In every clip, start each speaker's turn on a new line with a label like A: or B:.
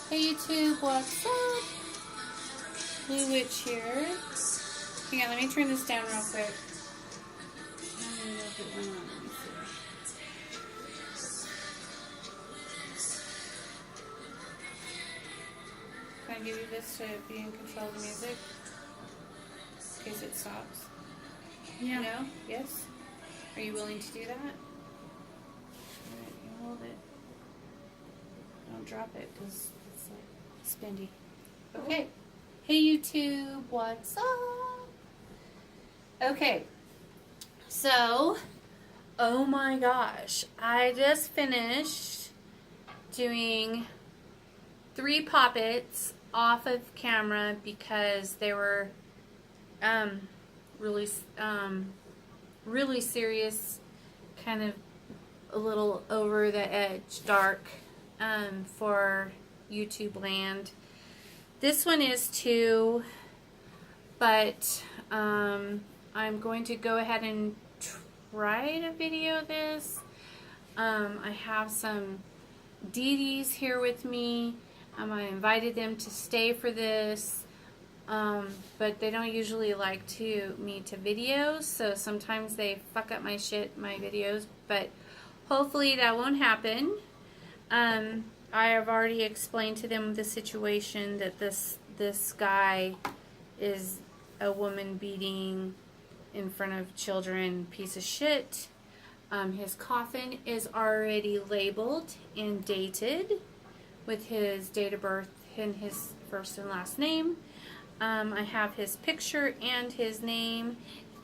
A: Hey YouTube, what's up? Blue Witch here. Hang on, let me turn this down real quick. Let me look at one on. Let me see. Can I give you this to be in control of the music? In case it stops?
B: Yeah.
A: No? Yes? Are you willing to do that? Alright, you hold it. Don't drop it because it's like spindy. Okay. Hey YouTube, what's up? Okay. So, oh my gosh. I just finished doing 3 poppets off of camera because they were really serious, kind of a little over the edge dark for YouTube land. This one is too, but I'm going to go ahead and try to video this. I have some deities here with me. I invited them to stay for this, but they don't usually like me to video, so sometimes they fuck up my videos, but hopefully that won't happen. I have already explained to them the situation that this guy is a woman beating in front of children piece of shit. His coffin is already labeled and dated with his date of birth and his first and last name. I have his picture and his name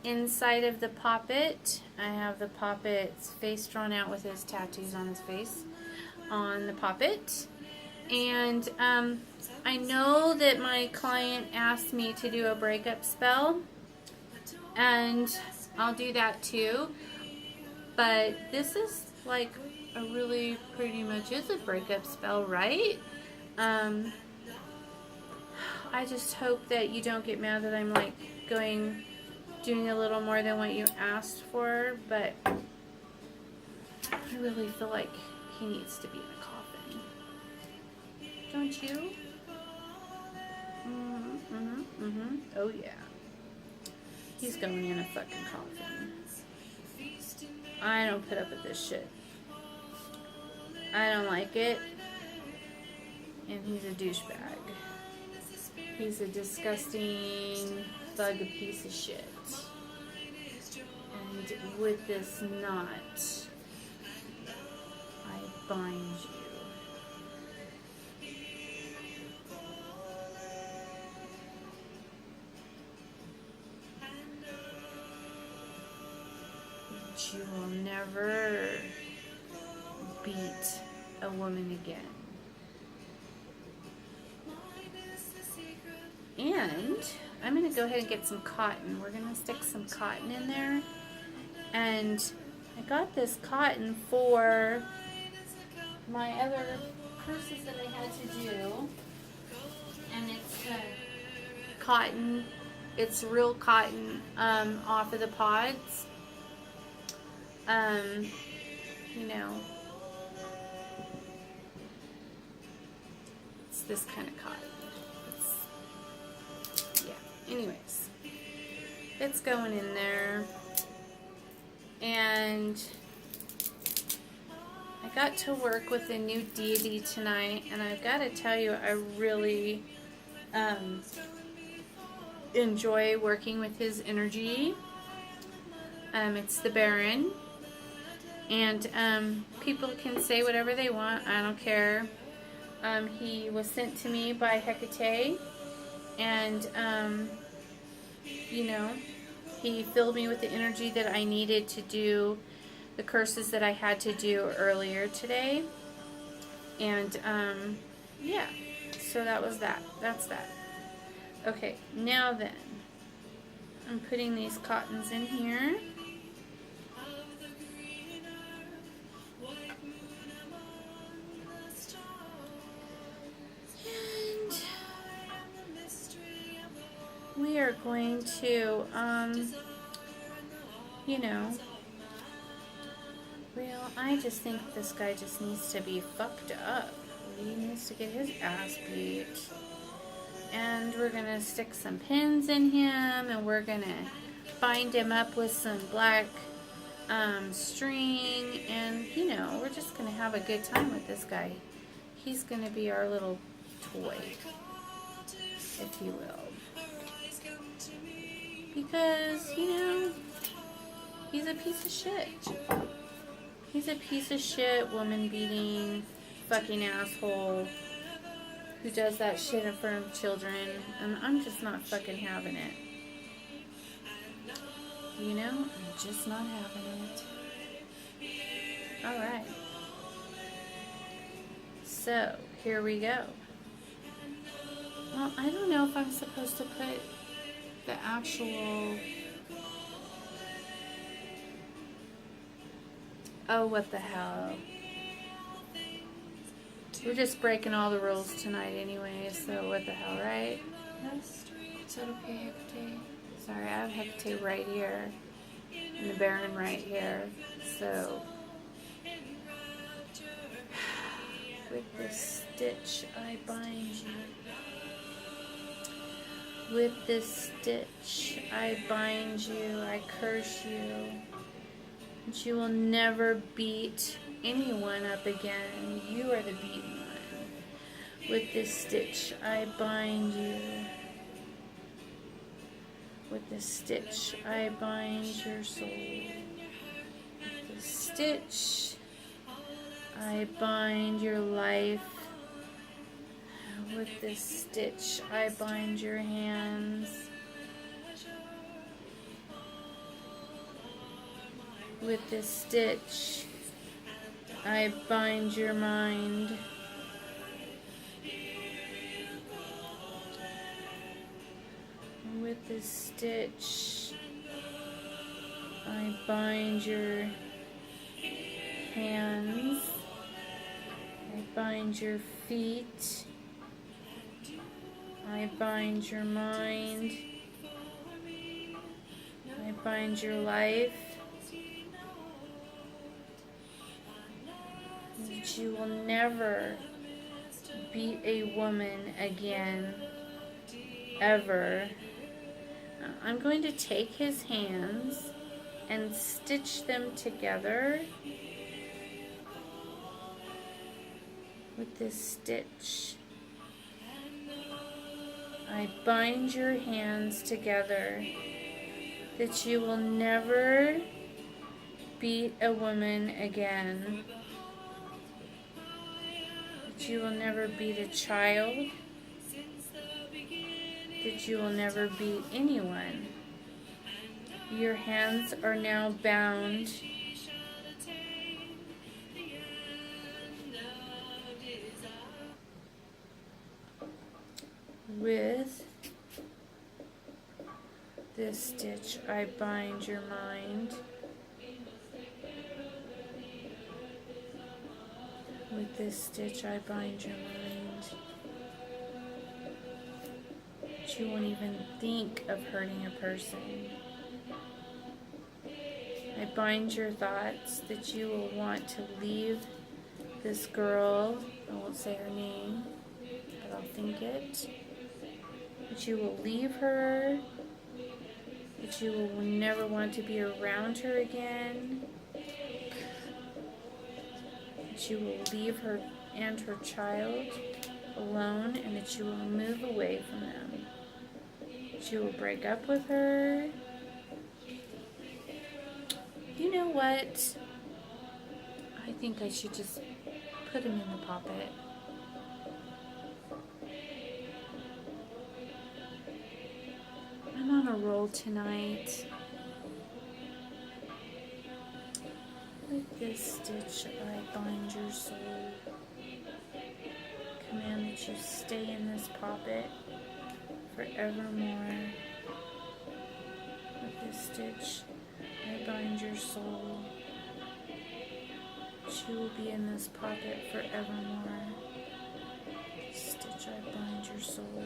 A: inside of the poppet. I have the poppet's face drawn out with his tattoos on his face on the poppet. And I know that my client asked me to do a breakup spell, and I'll do that too. But this is like a really pretty much is a breakup spell, right? I just hope that you don't get mad that I'm like doing a little more than what you asked for, but I really feel like he needs to be in a coffin. Don't you? Oh yeah. He's going in a fucking coffin. I don't put up with this shit. I don't like it. And he's a douchebag. He's a disgusting thug piece of shit. And with this knot, I bind you. But you will never beat a woman again. And I'm going to go ahead and get some cotton. We're going to stick some cotton in there. And I got this cotton for my other curses that I had to do. And it's cotton. It's real cotton off of the pods. You know, it's this kind of cotton. Anyways, it's going in there, and I got to work with a new deity tonight, and I've got to tell you, I really enjoy working with his energy. It's the Baron, and people can say whatever they want, I don't care. He was sent to me by Hecate, and you know, he filled me with the energy that I needed to do the curses that I had to do earlier today. And yeah, so that was that. That's that. Okay, now then, I'm putting these cottons in here. We are going to, you know, I just think this guy just needs to be fucked up. He needs to get his ass beat. And we're going to stick some pins in him, and we're going to bind him up with some black string, and you know, we're just going to have a good time with this guy. He's going to be our little toy, if you will. Because, you know, he's a piece of shit. He's a piece of shit, woman-beating, fucking asshole who does that shit in front of children, and I'm just not fucking having it. You know, I'm just not having it. Alright. So, here we go. Well, I don't know if I'm supposed to put the actual... Oh, what the hell. We're just breaking all the rules tonight anyway, so what the hell, right? Is that okay, Hecate? Sorry, I have Hecate right here, and the Baron right here, so... With this stitch, I bind you. With this stitch, I bind you, I curse you. And you will never beat anyone up again. You are the beaten one. With this stitch, I bind you. With this stitch, I bind your soul. With this stitch, I bind your life. With this stitch, I bind your hands. With this stitch, I bind your mind. With this stitch, I bind your hands. I bind your feet. I bind your mind. I bind your life. That you will never beat a woman again, ever. I'm going to take his hands and stitch them together with this stitch. I bind your hands together that you will never beat a woman again. That you will never beat a child. That you will never beat anyone. Your hands are now bound. With this stitch, I bind your mind. With this stitch, I bind your mind. You won't even think of hurting a person. I bind your thoughts that you will want to leave this girl. I won't say her name, but I'll think it. That you will leave her. That you will never want to be around her again. That you will leave her and her child alone, and that you will move away from them. That you will break up with her. You know what? I think I should just put him in the poppet. I'm on a roll tonight. With this stitch, I bind your soul. Command that you stay in this poppet forevermore. With this stitch, I bind your soul. She will be in this pocket forevermore. Stitch, I bind your soul.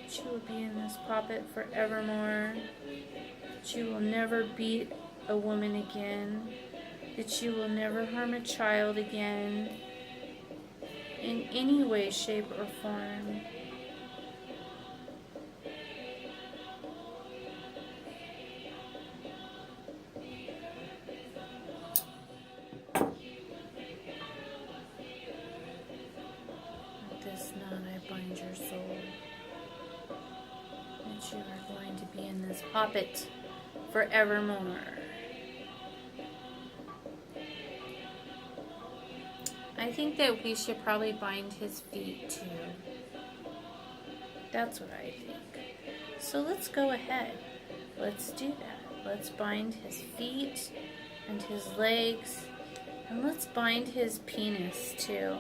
A: She will be in this poppet forevermore. She will never beat a woman again. That you will never harm a child again. in any way, shape, or form. With this knot, I bind your soul. That you are going to be in this poppet forevermore. I think that we should probably bind his feet too. That's what I think. So let's go ahead. Let's do that. Let's bind his feet and his legs. And let's bind his penis too.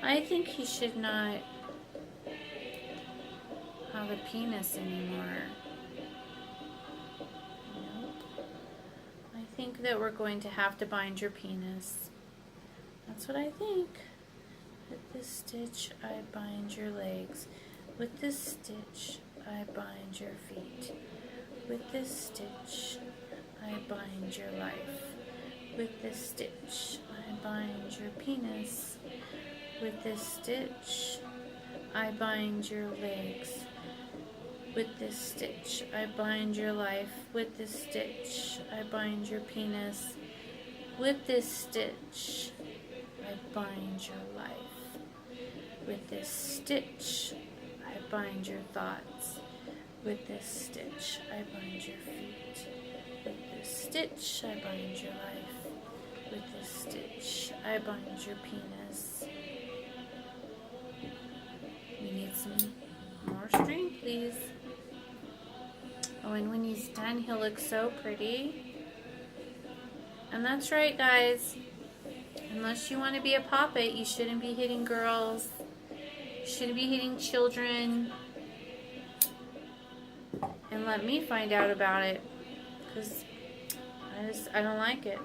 A: I think he should not have a penis anymore. Nope. I think that we're going to have to bind your penis. That's what I think. With this stitch, I bind your legs. With this stitch, I bind your feet. With this stitch, I bind your life. With this stitch, I bind your penis. With this stitch, I bind your legs. With this stitch, I bind your life. With this stitch, I bind your penis. With this stitch, I bind your life. With this stitch, I bind your thoughts. With this stitch, I bind your feet. With this stitch, I bind your life. With this stitch, I bind your penis. We need some more string, please. Oh, and when he's done, he'll look so pretty. And that's right, guys. Unless you want to be a poppet, you shouldn't be hitting girls. You shouldn't be hitting children. And let me find out about it. Because I don't like it.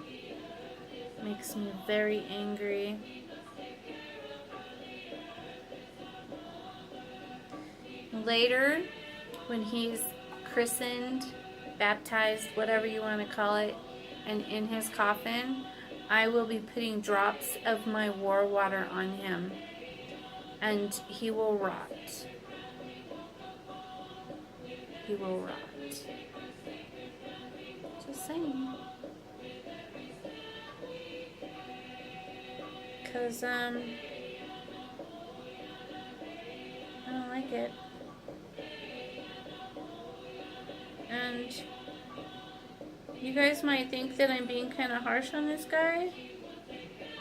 A: It makes me very angry. Later, when he's christened, baptized, whatever you want to call it, and in his coffin, I will be putting drops of my war water on him, and he will rot. He will rot. Just saying. Because, I don't like it. And you guys might think that I'm being kind of harsh on this guy,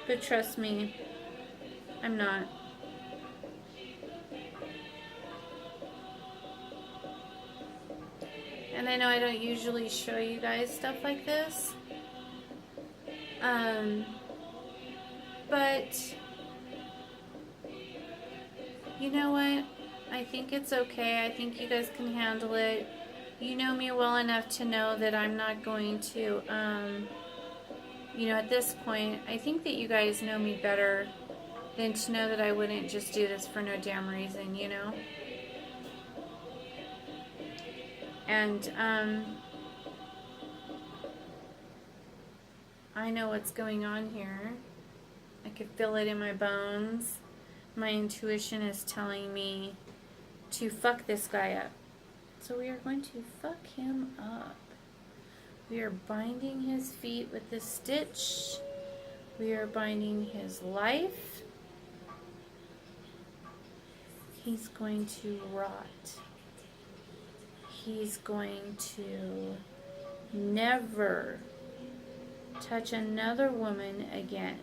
A: but trust me, I'm not. And I know I don't usually show you guys stuff like this, but you know what? I think it's okay. I think you guys can handle it. You know me well enough to know that I'm not going to, you know, at this point, I think that you guys know me better than to know that I wouldn't just do this for no damn reason, you know? And, I know what's going on here. I could feel it in my bones. My intuition is telling me to fuck this guy up. So we are going to fuck him up. We are binding his feet with this stitch. We are binding his life. He's going to rot. He's going to never touch another woman again.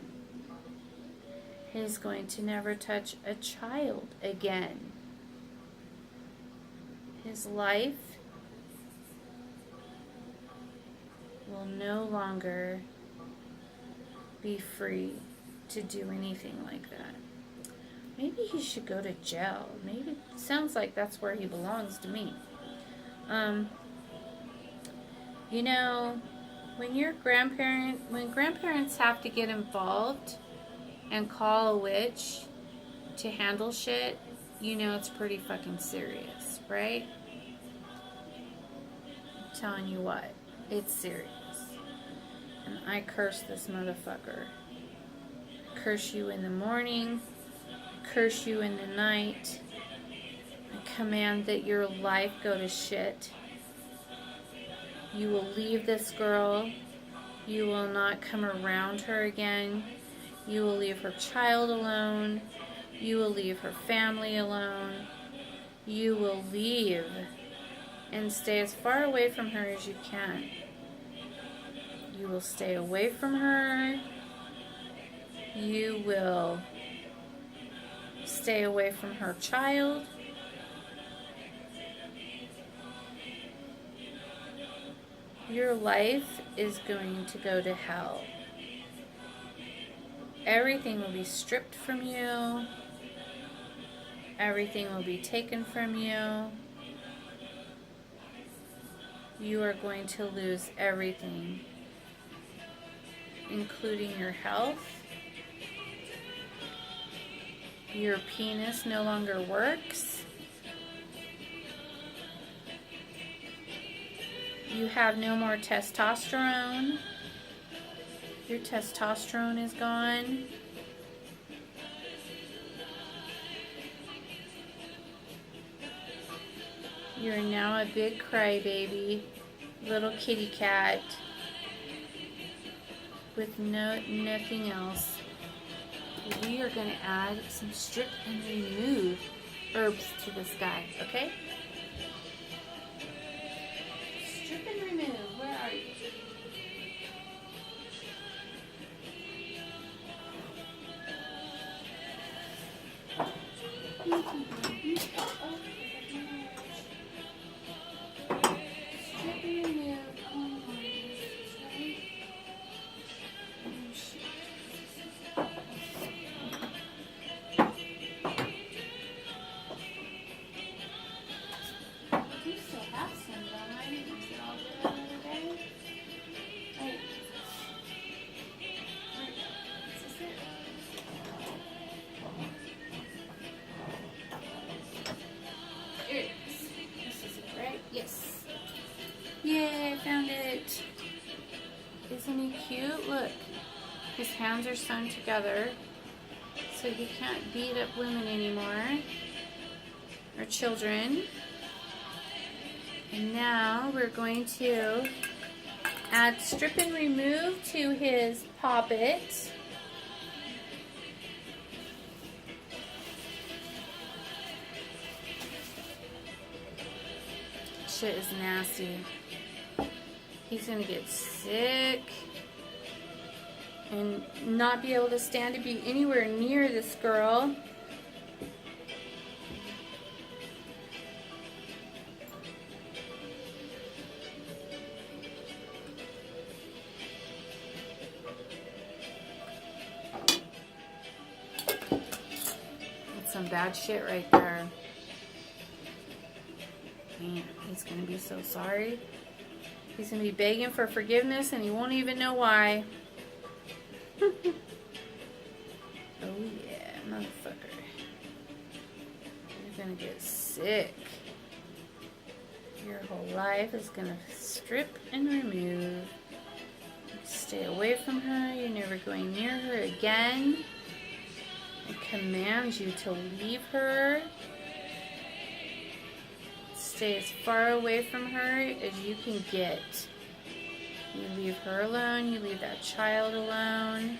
A: He's going to never touch a child again. His life will no longer be free to do anything like that. Maybe he should go to jail. Maybe it sounds like that's where he belongs to me. You know, when grandparents have to get involved and call a witch to handle shit, you know it's pretty fucking serious, right? I'm telling you what, it's serious. And I curse this motherfucker. curse you in the morning, curse you in the night. I command that your life go to shit. You will leave this girl. You will not come around her again. You will leave her child alone. You will leave her family alone. You will leave and stay as far away from her as you can. You will stay away from her. You will stay away from her child. Your life is going to go to hell. Everything will be stripped from you. Everything will be taken from you. You are going to lose everything, including your health. Your penis no longer works. You have no more testosterone. Your testosterone is gone. You're now a big crybaby, little kitty cat with nothing else. We are going to add some strip and remove herbs to this guy, okay? Strip and remove. Where are you? Yes. Yay, I found it. Isn't he cute? Look. His hands are sewn together, so he can't beat up women anymore, or children. And now we're going to add strip and remove to his poppet. Shit is nasty. He's gonna get sick and not be able to stand to be anywhere near this girl. That's some bad shit right there. Man, he's going to be so sorry. He's going to be begging for forgiveness and he won't even know why. Oh yeah, motherfucker. You're going to get sick. Your whole life is going to strip and remove. Stay away from her. You're never going near her again. I command you to leave her. Stay as far away from her as you can get. You leave her alone. You leave that child alone.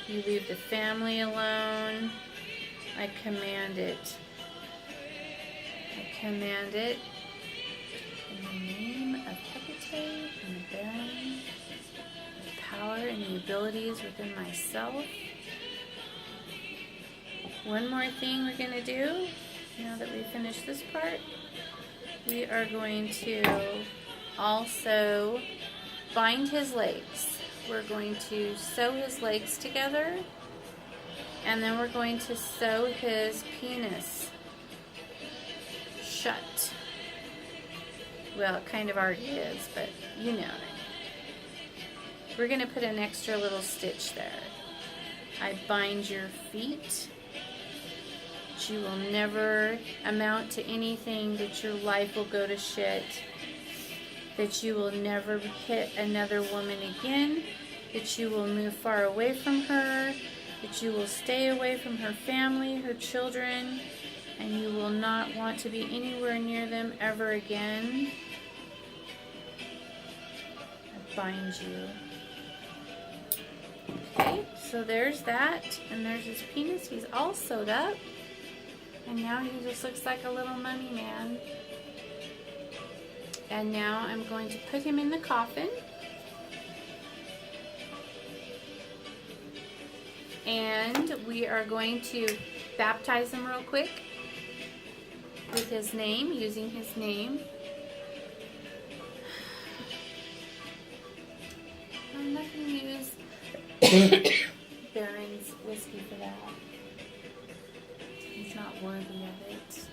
A: You leave the family alone. I command it. I command it. In the name of Hecate and the Baron, the power and the abilities within myself. One more thing we're going to do, now that we finish this part, we are going to also bind his legs. We're going to sew his legs together, and then we're going to sew his penis shut. Well, it kind of already is, but you know what I mean. We're going to put an extra little stitch there. I bind your feet. You will never amount to anything, that your life will go to shit, that you will never hit another woman again, that you will move far away from her, that you will stay away from her family, her children, and you will not want to be anywhere near them ever again. I bind you. Okay, so there's that, and there's his penis. He's all sewed up, and now he just looks like a little mummy man. And now I'm going to put him in the coffin. And we are going to baptize him real quick with his name, using his name. I'm not going to use Baron's whiskey for that. He's not worthy of it. So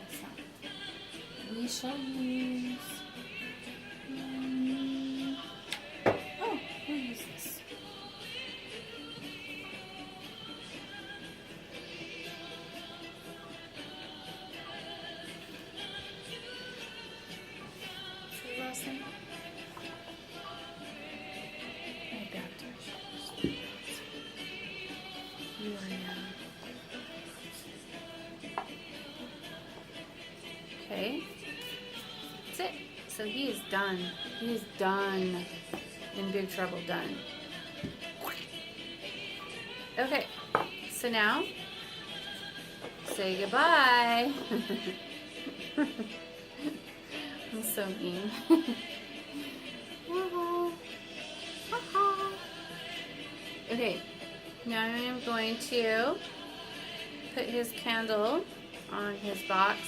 A: it's not. We shall use... oh, we'll use this. Okay, that's it. So he is done. He is done. In big trouble, done. Okay, so now, say goodbye. I'm so mean. Okay, now I'm going to put his candle on his box.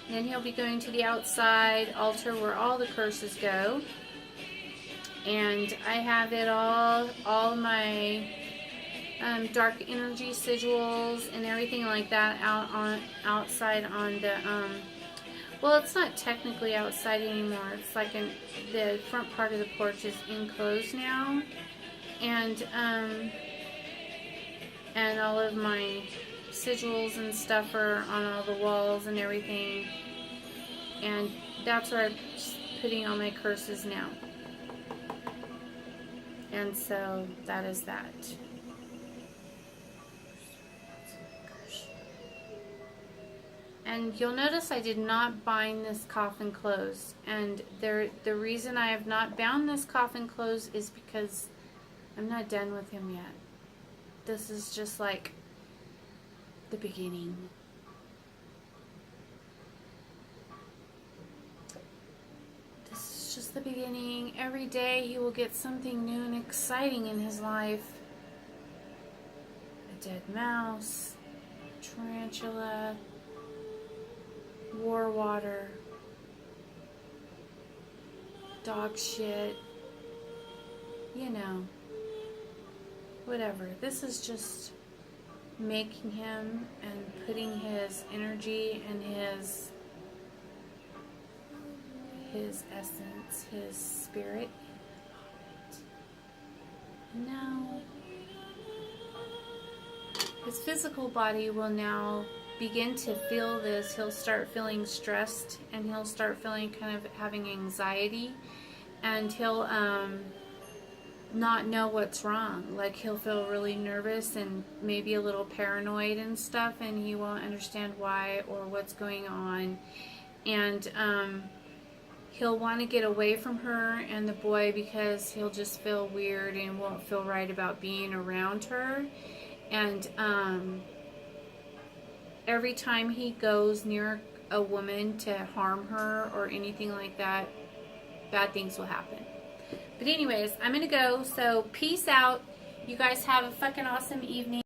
A: Then he'll be going to the outside altar where all the curses go. And I have it all my dark energy sigils and everything like that outside on the, well, it's not technically outside anymore. It's like the front part of the porch is enclosed now. And all of my sigils and stuff are on all the walls and everything, and that's where I'm putting all my curses now. And so that is that. And you'll notice I did not bind this coffin closed, and the reason I have not bound this coffin closed is because I'm not done with him yet. This is just like the beginning. This is just the beginning. Every day he will get something new and exciting in his life. A dead mouse, tarantula, war water, dog shit, you know, whatever. This is just making him and putting his energy and his essence, his spirit. Now his physical body will now begin to feel this. He'll start feeling stressed, and he'll start feeling kind of having anxiety, and he'll not know what's wrong. Like, he'll feel really nervous and maybe a little paranoid and stuff, and he won't understand why or what's going on. And he'll want to get away from her and the boy because he'll just feel weird and won't feel right about being around her. And every time he goes near a woman to harm her or anything like that, bad things will happen. But anyways, I'm going to go. So peace out. You guys have a fucking awesome evening.